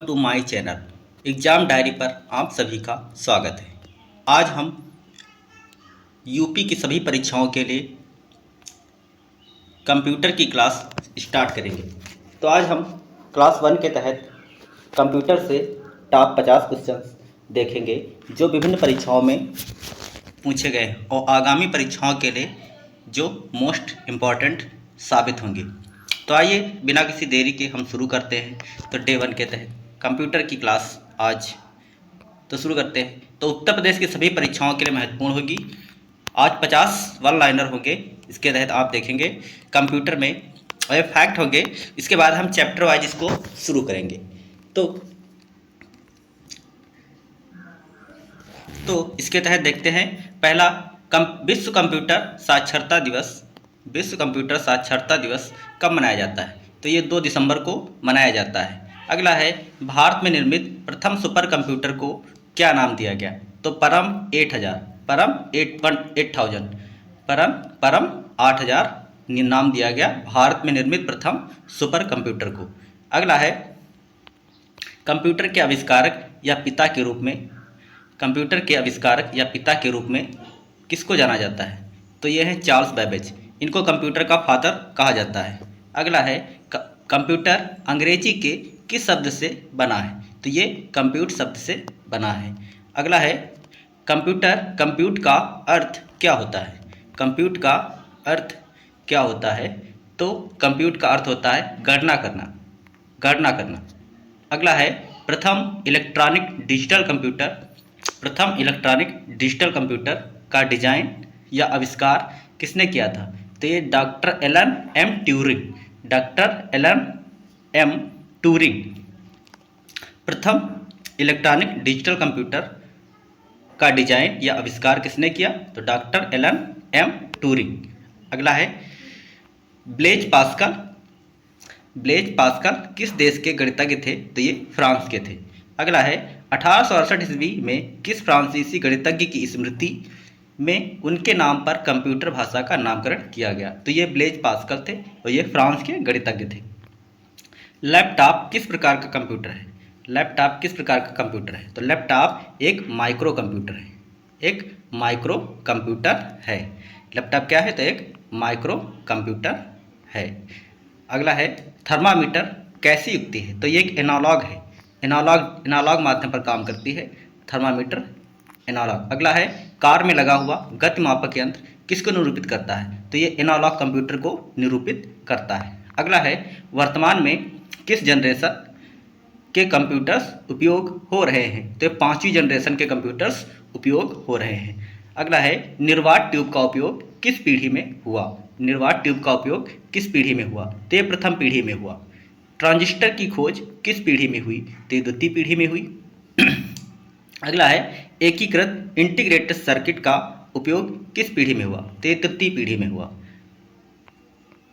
To my channel exam diary पर आप सभी का स्वागत है। आज हम यूपी की सभी परीक्षाओं के लिए कंप्यूटर की क्लास स्टार्ट करेंगे। तो आज हम क्लास 1 के तहत कंप्यूटर से टॉप 50 क्वेश्चंस देखेंगे जो विभिन्न परीक्षाओं में पूछे गए और आगामी परीक्षाओं के लिए जो मोस्ट इम्पॉर्टेंट साबित होंगे। तो आइए बिना किसी देरी के हम शुरू करते हैं। तो डे 1 के तहत कंप्यूटर की क्लास आज तो शुरू करते हैं। तो उत्तर प्रदेश की सभी परीक्षाओं के लिए महत्वपूर्ण होगी। आज 50 वन लाइनर होंगे, इसके तहत आप देखेंगे कंप्यूटर में और फैक्ट होंगे। इसके बाद हम चैप्टर वाइज इसको शुरू करेंगे। तो इसके तहत देखते हैं पहला विश्व कंप्यूटर साक्षरता दिवस। विश्व कंप्यूटर साक्षरता दिवस कब मनाया जाता है? तो ये 2 दिसंबर को मनाया जाता है। अगला है भारत में निर्मित प्रथम सुपर कंप्यूटर को क्या नाम दिया गया? तो परम 8000, परम 8000 नाम दिया गया भारत में निर्मित प्रथम सुपर कंप्यूटर को। अगला है कंप्यूटर के आविष्कारक या पिता के रूप में, कंप्यूटर के आविष्कारक या पिता के रूप में किसको जाना जाता है? तो ये है चार्ल्स बेबेज। इनको कंप्यूटर का फादर कहा जाता है। अगला है कंप्यूटर अंग्रेजी के किस शब्द से बना है? तो ये कंप्यूट शब्द से बना है। अगला है कंप्यूट का अर्थ क्या होता है? कंप्यूट का अर्थ क्या होता है? तो कंप्यूट का अर्थ होता है गणना करना। अगला है प्रथम इलेक्ट्रॉनिक डिजिटल कंप्यूटर का डिजाइन या आविष्कार किसने किया था? तो ये डॉक्टर एलन एम ट्यूरिंग प्रथम इलेक्ट्रॉनिक डिजिटल कंप्यूटर का डिजाइन या आविष्कार किसने किया? तो डॉक्टर एलन एम ट्यूरिंग। अगला है ब्लेज पास्कल किस देश के गणितज्ञ थे? तो ये फ्रांस के थे। अगला है 1868 ईस्वी में किस फ्रांसीसी गणितज्ञ की स्मृति में उनके नाम पर कंप्यूटर भाषा का नामकरण किया गया? तो ये ब्लेज पास्कल थे और ये फ्रांस के गणितज्ञ थे। लैपटॉप किस प्रकार का कंप्यूटर है? तो लैपटॉप एक माइक्रो कंप्यूटर है। लैपटॉप क्या है? तो एक माइक्रो कंप्यूटर है। अगला है थर्मामीटर कैसी युक्ति है? तो ये एक एनालॉग है, एनालॉग माध्यम पर काम करती है थर्मामीटर, एनालॉग। अगला है कार में लगा हुआ गति मापक यंत्र किसको निरूपित करता है? तो ये एनालॉग कंप्यूटर को निरूपित करता है। अगला है वर्तमान में किस जनरेशन के कंप्यूटर्स उपयोग हो रहे हैं? तो ये 5वीं जनरेशन के कंप्यूटर्स उपयोग हो रहे हैं। अगला है निर्वात ट्यूब का उपयोग किस पीढ़ी में हुआ? तो ये प्रथम पीढ़ी में हुआ। ट्रांजिस्टर की खोज किस पीढ़ी में हुई? तो ये 2वीं पीढ़ी में हुई। अगला है एकीकृत इंटीग्रेटेड सर्किट का उपयोग किस पीढ़ी में हुआ? तो ये 3वीं पीढ़ी में हुआ।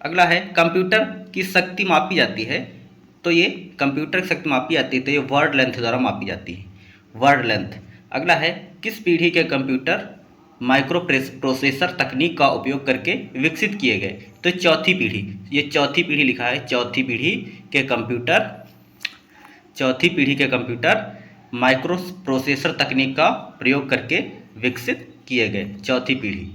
अगला है कंप्यूटर की शक्ति मापी जाती है। तो ये कंप्यूटर की शक्ति मापी जाती है तो ये वर्ड लेंथ द्वारा मापी जाती है, वर्ड लेंथ। अगला है किस पीढ़ी के कंप्यूटर माइक्रो प्रोसेसर तकनीक का उपयोग करके विकसित किए गए? तो 4वीं पीढ़ी, ये 4वीं पीढ़ी लिखा है। 4वीं पीढ़ी के कंप्यूटर माइक्रो प्रोसेसर तकनीक का प्रयोग करके विकसित किए गए, 4वीं पीढ़ी।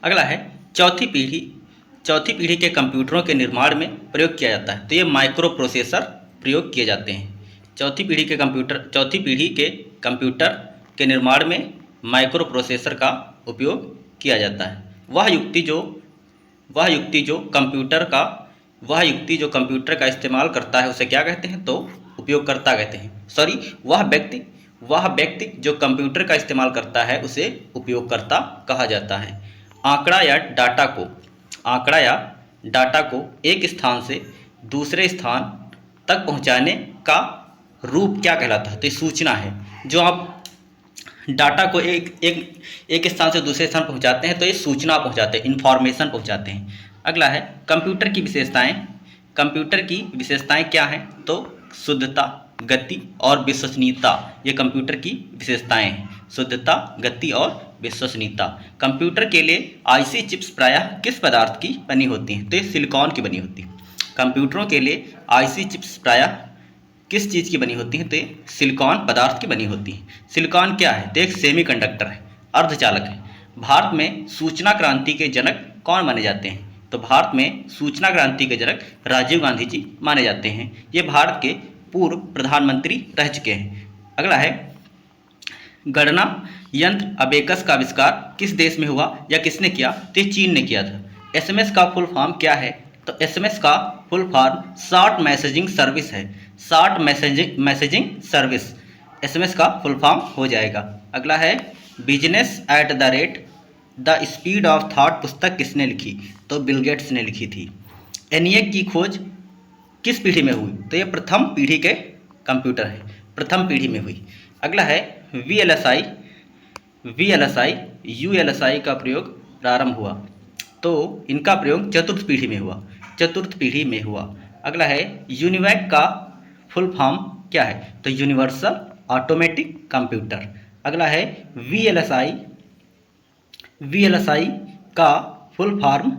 अगला है चौथी पीढ़ी के कंप्यूटरों के निर्माण में प्रयोग किया जाता है। तो ये माइक्रो प्रोसेसर प्रयोग किए जाते हैं। चौथी पीढ़ी के कंप्यूटर के निर्माण में माइक्रो प्रोसेसर का उपयोग किया जाता है। वह युक्ति जो कंप्यूटर का इस्तेमाल करता है उसे क्या कहते हैं? तो उपयोगकर्ता कहते हैं। सॉरी, वह व्यक्ति जो कंप्यूटर का इस्तेमाल करता है उसे उपयोगकर्ता कहा जाता है। आंकड़ा या डाटा को एक स्थान से दूसरे स्थान तक पहुंचाने का रूप क्या कहलाता है? तो ये सूचना है। जो आप डाटा को एक स्थान से दूसरे स्थान पहुंचाते हैं तो ये सूचना पहुंचाते हैं, इंफॉर्मेशन पहुंचाते हैं। अगला है कंप्यूटर की विशेषताएं क्या हैं? तो शुद्धता, गति और विश्वसनीयता, ये कंप्यूटर की विशेषताएं हैं। शुद्धता, गति और विश्वसनीयता। कंप्यूटर के लिए आईसी चिप्स प्रायः किस पदार्थ की बनी होती हैं? तो ये सिलिकॉन की बनी होती है। कंप्यूटरों के लिए आईसी चिप्स प्रायः किस चीज़ की बनी होती हैं? तो ये सिलिकॉन पदार्थ की बनी होती हैं। सिलिकॉन क्या है? तो एक सेमीकंडक्टर है, अर्धचालक है। भारत में सूचना क्रांति के जनक कौन माने जाते हैं? तो भारत में सूचना क्रांति के जनक राजीव गांधी जी माने जाते हैं। ये भारत के पूर्व प्रधानमंत्री रह चुके हैं। अगला है, गणना यंत्र अबेकस का आविष्कार किस देश में हुआ या किसने किया? तो ये चीन ने किया था। एसएमएस का फुल फॉर्म क्या है? तो एसएमएस का full form short messaging service है। शॉर्ट मैसेजिंग सर्विस एसएमएस का फुल फॉर्म हो जाएगा। अगला है, business at the rate the speed of thought पुस्तक किसने लिखी? तो बिल गेट्स ने लिखी थी। एनईएक की खोज किस पीढ़ी में हुई? तो ये प्रथम पीढ़ी के कंप्यूटर है, प्रथम पीढ़ी में हुई। अगला है, वीएलएसआई यूएलएसआई का प्रयोग प्रारंभ हुआ। तो इनका प्रयोग चतुर्थ पीढ़ी में हुआ, चतुर्थ पीढ़ी में हुआ। अगला है, यूनिवैक का फुल फॉर्म क्या है? तो यूनिवर्सल ऑटोमेटिक कंप्यूटर। अगला है, वीएलएसआई का फुल फॉर्म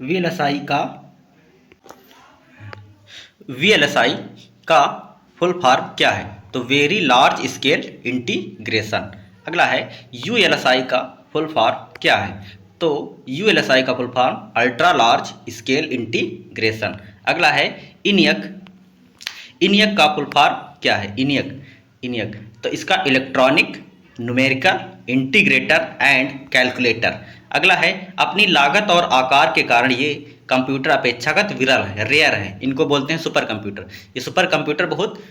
वीएलएसआई का फुल फॉर्म क्या है? तो वेरी लार्ज स्केल इंटीग्रेशन। अगला है, यूएलएसआई का फुल फॉर्म क्या है? तो यूएलएसआई का full form ultra large scale integration. अगला है, इनियक का फुल फॉर्म क्या है? इनियक तो इसका electronic numerical integrator and calculator. अगला है, अपनी लागत और आकार के कारण ये कंप्यूटर अपेक्षाकृत विरल है, रेयर है। इनको बोलते हैं सुपर कंप्यूटर। ये सुपर कंप्यूटर बहुत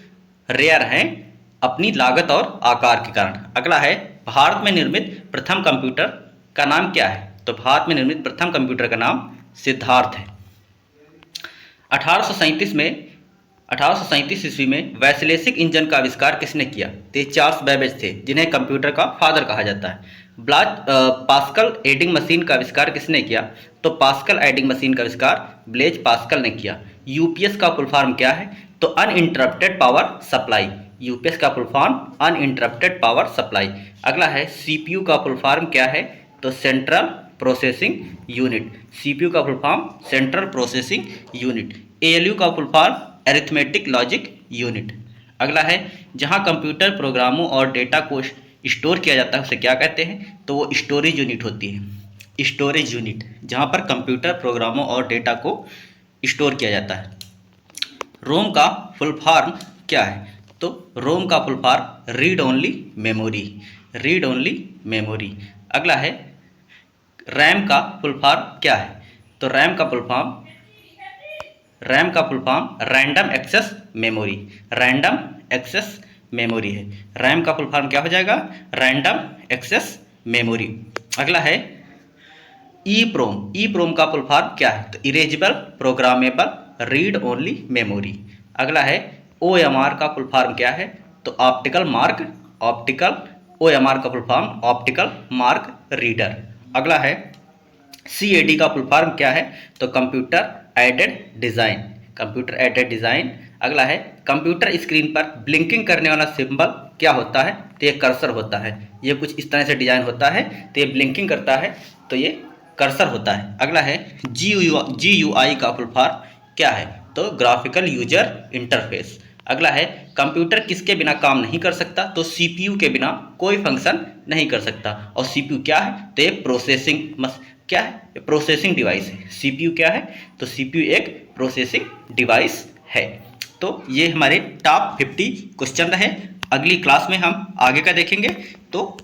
रेयर हैं अपनी लागत और आकार के कारण। अगला है, भारत में निर्मित प्रथम कंप्यूटर का नाम क्या है? तो भारत में निर्मित प्रथम कंप्यूटर का नाम सिद्धार्थ है। 1837 ईस्वी में वैश्लेषिक इंजन का आविष्कार किसने किया? तो चार्ल्स बेबेज थे, जिन्हें कंप्यूटर का फादर कहा जाता है। पास्कल एडिंग मशीन का आविष्कार किसने किया? तो पास्कल एडिंग मशीन का आविष्कार ब्लेज पास्कल ने किया। यूपीएस का फुल फॉर्म क्या है? तो अनइंटरप्टेड पावर सप्लाई। यूपीएस का full form uninterrupted power supply. अगला है, सीपीयू का फुल फॉर्म क्या है? तो सेंट्रल प्रोसेसिंग यूनिट। सीपीयू का full form central processing unit. ALU का full form arithmetic logic unit. अगला है, जहां कंप्यूटर प्रोग्रामों और डेटा को स्टोर किया जाता है उसे क्या कहते हैं? तो वो स्टोरेज यूनिट होती है। स्टोरेज यूनिट, जहां पर कंप्यूटर प्रोग्रामों और डेटा को स्टोर किया जाता है। रोम का फुल फॉर्म क्या है? तो रोम का full form read only memory. Read only memory. अगला है, रैम का फुल फॉर्म क्या है? तो रैम का full form random access memory. Random access memory है। रैम का फुल फॉर्म क्या हो जाएगा? Random access memory. अगला है, ईप्रोम का फुल फॉर्म क्या है? तो erasable programmable read only memory. अगला है, ओएमआर का फुल फॉर्म क्या है? तो ओएमआर का full form optical mark reader. अगला है, सीएडी का फुल फॉर्म क्या है? तो कंप्यूटर एडेड डिज़ाइन। अगला है, कंप्यूटर स्क्रीन पर ब्लिंकिंग करने वाला सिंबल क्या होता है? तो ये कर्सर होता है। ये कुछ इस तरह से डिजाइन होता है, तो ये ब्लिंकिंग करता है, तो ये कर्सर होता है। अगला है, जीयूआई का फुल फॉर्म क्या है? तो ग्राफिकल यूजर इंटरफेस। अगला है, कंप्यूटर किसके बिना काम नहीं कर सकता? तो सीपीयू के बिना कोई फंक्शन नहीं कर सकता। और सीपीयू क्या है? तो ये प्रोसेसिंग डिवाइस है। सीपीयू क्या है? तो सीपीयू एक प्रोसेसिंग डिवाइस है। तो ये हमारे टॉप 50 क्वेश्चन रहे। अगली क्लास में हम आगे का देखेंगे। तो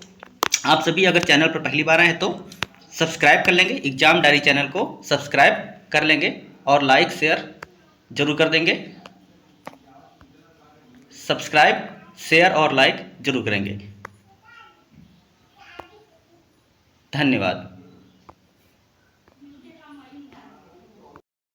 आप सभी अगर चैनल पर पहली बार आए हैं तो सब्सक्राइब कर लेंगे, एग्जाम डायरी चैनल को सब्सक्राइब कर लेंगे और लाइक शेयर जरूर कर देंगे। सब्सक्राइब, शेयर और लाइक जरूर करेंगे। धन्यवाद।